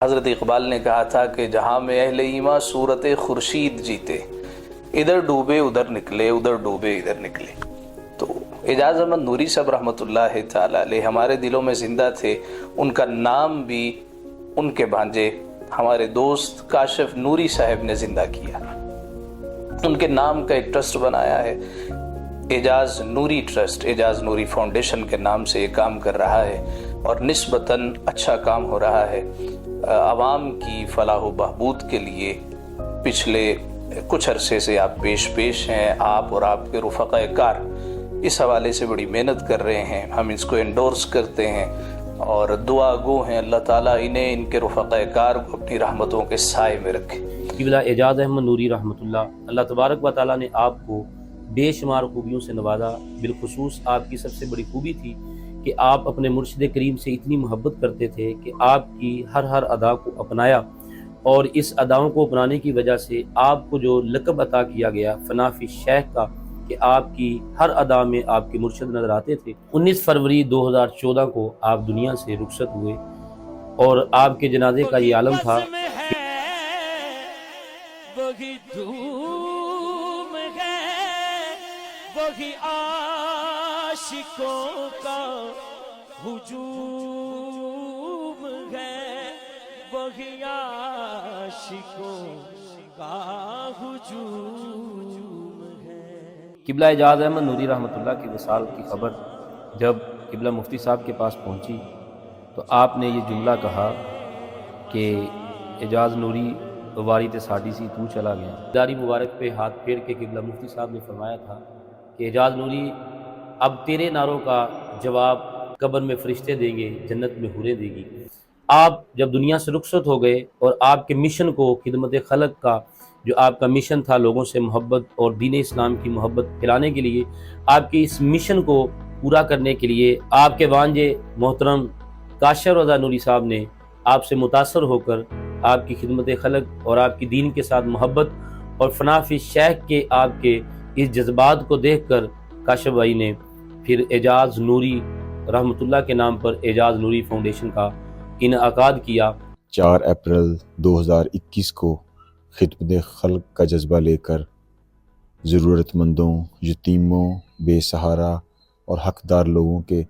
حضرت اقبال نے کہا تھا کہ جہاں میں اہل ایماں صورت خورشید جیتے، ادھر ڈوبے ادھر نکلے، ادھر ڈوبے ادھر نکلے۔ تو اعجاز احمد نوری صاحب رحمۃ اللہ تعالی علیہ ہمارے دلوں میں زندہ تھے۔ ان کا نام بھی ان کے بھانجے ہمارے دوست کاشف نوری صاحب نے زندہ کیا۔ ان کے نام کا ایک ٹرسٹ بنایا ہے، اعجاز نوری ٹرسٹ، اعجاز نوری فاؤنڈیشن کے نام سے یہ کام کر رہا ہے اور نسبتاً اچھا کام ہو رہا ہے۔ عوام کی فلاح و بہبود کے لیے پچھلے کچھ عرصے سے آپ پیش ہیں، آپ اور آپ کے رفقاء کار اس حوالے سے بڑی محنت کر رہے ہیں، ہم اس کو انڈورس کرتے ہیں اور دعا گو ہیں اللہ تعالیٰ انہیں ان کے رفقاء کار کو اپنی رحمتوں کے سائے میں رکھے۔ قبلہ اعجاز احمد نوری رحمۃ اللہ تبارک و تعالیٰ نے آپ کو بے شمار خوبیوں سے نوازا۔ بالخصوص آپ کی سب سے بڑی خوبی تھی کہ آپ اپنے مرشد کریم سے اتنی محبت کرتے تھے کہ آپ کی ہر ادا کو اپنایا، اور اس اداؤں کو اپنانے کی وجہ سے آپ کو جو لقب عطا کیا گیا فنا فی شیخ کا، کہ آپ کی ہر ادا میں آپ کے مرشد نظر آتے تھے۔ 19 فروری 2014 کو آپ دنیا سے رخصت ہوئے اور آپ کے جنازے کا یہ عالم تھا وہی دھوم ہے، وہی عاشقوں کا ہجوم ہے، وہی عاشقوں کا ہجوم ہے۔ قبلہ اعجاز احمد نوری رحمۃ اللہ کی وصال کی خبر جب قبلہ مفتی صاحب کے پاس پہنچی تو آپ نے یہ جملہ کہا کہ اعجاز نوری واری تے ساڈی سی تو چلا گیا۔ داری مبارک پہ ہاتھ پھیر کے قبلہ مفتی صاحب نے فرمایا تھا کہ اعجاز نوری، اب تیرے نعروں کا جواب قبر میں فرشتے دیں گے، جنت میں حوریں دے گی۔ آپ جب دنیا سے رخصت ہو گئے اور آپ کے مشن کو، خدمت خلق کا جو آپ کا مشن تھا، لوگوں سے محبت اور دین اسلام کی محبت پھیلانے کے لیے، آپ کے اس مشن کو پورا کرنے کے لیے آپ کے وانجے محترم کاشف رضا نوری صاحب نے آپ سے متاثر ہو کر آپ کی خدمت خلق اور آپ کی دین کے ساتھ محبت اور فنا فی شیخ کے آپ کے اس جذبات کو دیکھ کر کاشف بھائی نے پھر اعجاز نوری رحمۃ اللہ کے نام پر اعجاز نوری فاؤنڈیشن کا انعقاد کیا۔ 4 اپریل 2021 کو خدمت خلق کا جذبہ لے کر ضرورت مندوں، یتیموں، بے سہارا اور حقدار لوگوں کے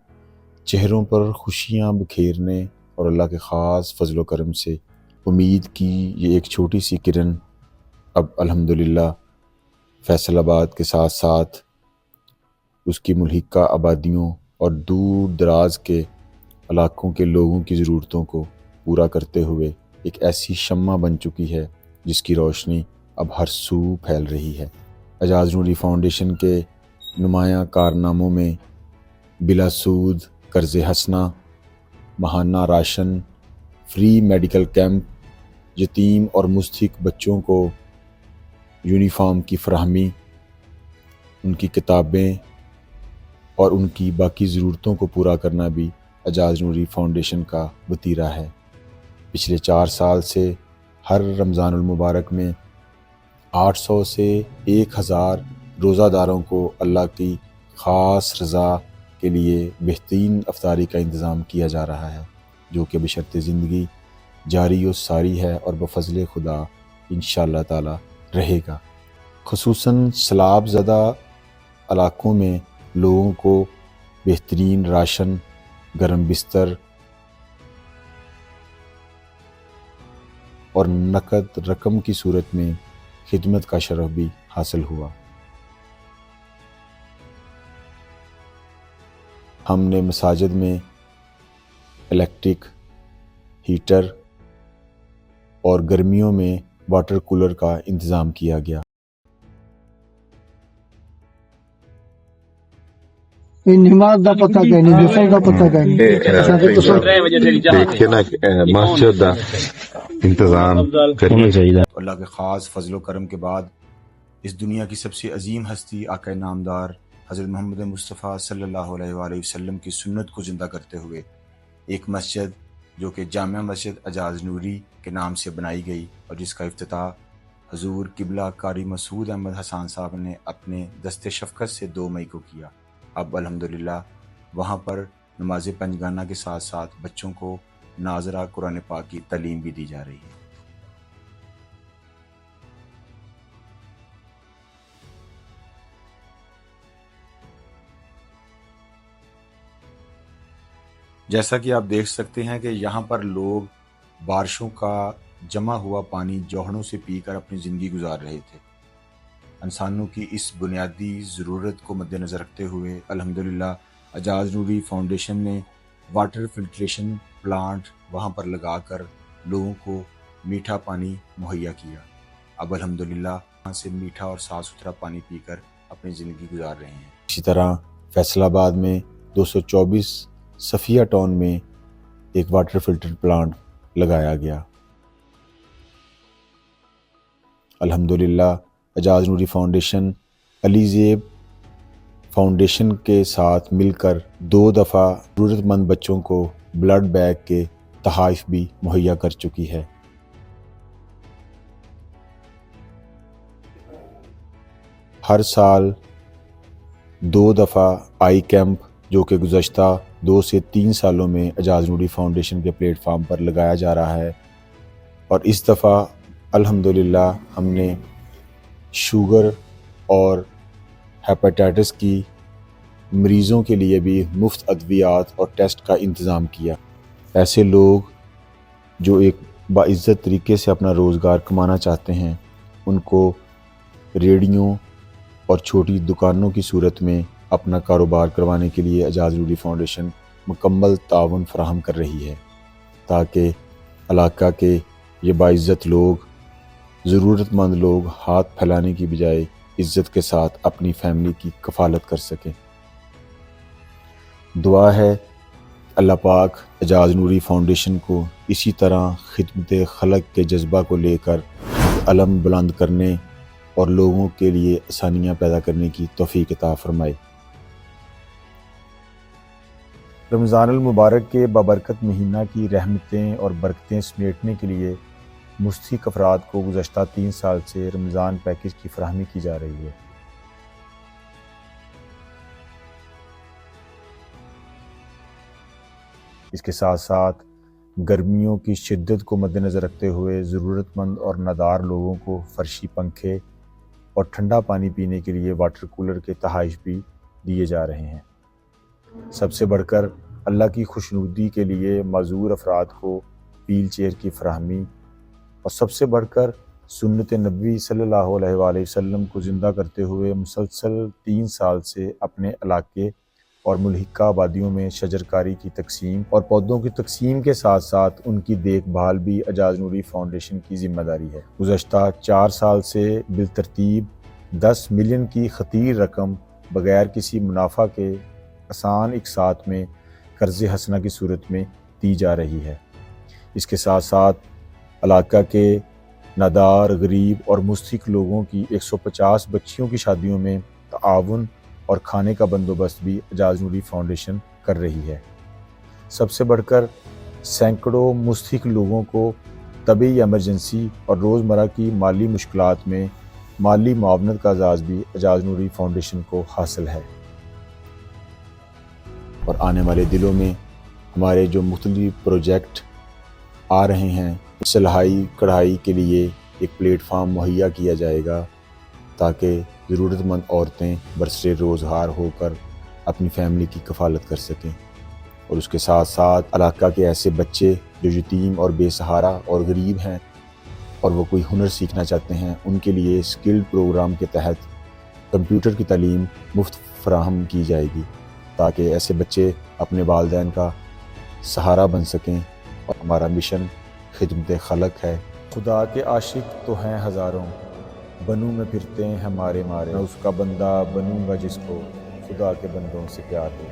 چہروں پر خوشیاں بکھیرنے اور اللہ کے خاص فضل و کرم سے امید کی یہ ایک چھوٹی سی کرن اب الحمدللہ فیصل آباد کے ساتھ ساتھ اس کی ملحقہ آبادیوں اور دور دراز کے علاقوں کے لوگوں کی ضرورتوں کو پورا کرتے ہوئے ایک ایسی شمع بن چکی ہے جس کی روشنی اب ہر سو پھیل رہی ہے۔ اعجاز نوری فاؤنڈیشن کے نمایاں کارناموں میں بلا سود قرض حسنہ، ماہانہ راشن، فری میڈیکل کیمپ، یتیم اور مستحق بچوں کو یونیفارم کی فراہمی، ان کی کتابیں اور ان کی باقی ضرورتوں کو پورا کرنا بھی اعجاز نوری فاؤنڈیشن کا وتیرہ ہے۔ پچھلے 4 سال سے ہر رمضان المبارک میں 800 سے 1000 روزہ داروں کو اللہ کی خاص رضا کے لیے بہترین افطاری کا انتظام کیا جا رہا ہے، جو کہ بشرط زندگی جاری و ساری ہے اور بفضل خدا انشاءاللہ تعالی رہے گا۔ خصوصاً سیلاب زدہ علاقوں میں لوگوں کو بہترین راشن، گرم بستر اور نقد رقم کی صورت میں خدمت کا شرف بھی حاصل ہوا۔ ہم نے مساجد میں الیکٹرک ہیٹر اور گرمیوں میں واٹر کولر کا انتظام کیا گیا۔ نماز دا پتہ کہنی، دوسرے دا پتہ کہنی۔ دیکھیے نا مسجد دا انتظام کرنا چاہیے۔ اللہ کے خاص فضل و کرم کے بعد اس دنیا کی سب سے عظیم ہستی آقا نامدار حضرت محمد مصطفیٰ صلی اللہ علیہ وآلہ وسلم کی سنت کو زندہ کرتے ہوئے ایک مسجد جو کہ جامع مسجد اعجاز نوری کے نام سے بنائی گئی اور جس کا افتتاح حضور قبلہ قاری مسعود احمد حسان صاحب نے اپنے دست شفقت سے 2 مئی کو کیا۔ اب الحمدللہ وہاں پر نماز پنجگانہ کے ساتھ ساتھ بچوں کو ناظرہ قرآن پاک کی تعلیم بھی دی جا رہی ہے۔ جیسا کہ آپ دیکھ سکتے ہیں کہ یہاں پر لوگ بارشوں کا جمع ہوا پانی جوہڑوں سے پی کر اپنی زندگی گزار رہے تھے۔ انسانوں کی اس بنیادی ضرورت کو مد نظر رکھتے ہوئے الحمدللہ اعجاز نوری فاؤنڈیشن نے واٹر فلٹریشن پلانٹ وہاں پر لگا کر لوگوں کو میٹھا پانی مہیا کیا۔ اب الحمدللہ وہاں سے میٹھا اور صاف ستھرا پانی پی کر اپنی زندگی گزار رہے ہیں۔ اسی طرح فیصل آباد میں 224 صفیہ ٹاؤن میں ایک واٹر فلٹر پلانٹ لگایا گیا۔ الحمدللہ اعجاز نوری فاؤنڈیشن علی زیب فاؤنڈیشن کے ساتھ مل کر 2 دفعہ ضرورت مند بچوں کو بلڈ بینک کے تحائف بھی مہیا کر چکی ہے۔ ہر سال 2 دفعہ آئی کیمپ جو کہ گزشتہ 2 سے 3 سالوں میں اعجاز نوری فاؤنڈیشن کے پلیٹ فارم پر لگایا جا رہا ہے، اور اس دفعہ الحمدللہ ہم نے شوگر اور ہیپاٹائٹس کی مریضوں کے لیے بھی مفت ادویات اور ٹیسٹ کا انتظام کیا۔ ایسے لوگ جو ایک باعزت طریقے سے اپنا روزگار کمانا چاہتے ہیں، ان کو ریڑھیوں اور چھوٹی دکانوں کی صورت میں اپنا کاروبار کروانے کے لیے اعجاز نوری فاؤنڈیشن مکمل تعاون فراہم کر رہی ہے، تاکہ علاقہ کے یہ باعزت لوگ، ضرورت مند لوگ ہاتھ پھیلانے کی بجائے عزت کے ساتھ اپنی فیملی کی کفالت کر سکیں۔ دعا ہے اللہ پاک اعجاز نوری فاؤنڈیشن کو اسی طرح خدمت خلق کے جذبہ کو لے کر علم بلند کرنے اور لوگوں کے لیے آسانیاں پیدا کرنے کی توفیق عطا فرمائے۔ رمضان المبارک کے بابرکت مہینہ کی رحمتیں اور برکتیں سمیٹنے کے لیے مستحق افراد کو گزشتہ 3 سال سے رمضان پیکج کی فراہمی کی جا رہی ہے۔ اس کے ساتھ ساتھ گرمیوں کی شدت کو مد نظر رکھتے ہوئے ضرورت مند اور نادار لوگوں کو فرشی پنکھے اور ٹھنڈا پانی پینے کے لیے واٹر کولر کے تحائف بھی دیے جا رہے ہیں۔ سب سے بڑھ کر اللہ کی خوشنودی کے لیے معذور افراد کو ویل چیئر کی فراہمی، اور سب سے بڑھ کر سنت نبوی صلی اللہ علیہ وآلہ وسلم کو زندہ کرتے ہوئے مسلسل 3 سال سے اپنے علاقے اور ملحقہ آبادیوں میں شجرکاری کی تقسیم اور پودوں کی تقسیم کے ساتھ ساتھ ان کی دیکھ بھال بھی اعجاز نوری فاؤنڈیشن کی ذمہ داری ہے۔ گزشتہ 4 سال سے بالترتیب 10 ملین کی خطیر رقم بغیر کسی منافع کے آسان اقساط میں قرض حسنہ کی صورت میں دی جا رہی ہے۔ اس کے ساتھ ساتھ علاقہ کے نادار، غریب اور مستحق لوگوں کی 150 بچیوں کی شادیوں میں تعاون اور کھانے کا بندوبست بھی اعجاز نوری فاؤنڈیشن کر رہی ہے۔ سب سے بڑھ کر سینکڑوں مستحق لوگوں کو طبی ایمرجنسی اور روزمرہ کی مالی مشکلات میں مالی معاونت کا اعزاز بھی اعجاز نوری فاؤنڈیشن کو حاصل ہے، اور آنے والے دنوں میں ہمارے جو مختلف پروجیکٹ آ رہے ہیں، سلائی کڑھائی کے لیے ایک پلیٹ فارم مہیا کیا جائے گا تاکہ ضرورت مند عورتیں برسر روزگار ہو کر اپنی فیملی کی کفالت کر سکیں، اور اس کے ساتھ ساتھ علاقہ کے ایسے بچے جو یتیم اور بے سہارا اور غریب ہیں اور وہ کوئی ہنر سیکھنا چاہتے ہیں، ان کے لیے اسکلڈ پروگرام کے تحت کمپیوٹر کی تعلیم مفت فراہم کی جائے گی تاکہ ایسے بچے اپنے والدین کا سہارا بن سکیں، اور ہمارا مشن خدمت خلق ہے۔ خدا کے عاشق تو ہیں ہزاروں، بنوں میں پھرتے ہیں ہمارے مارے، میں اس کا بندہ بنوں گا جس کو خدا کے بندوں سے پیار ہو۔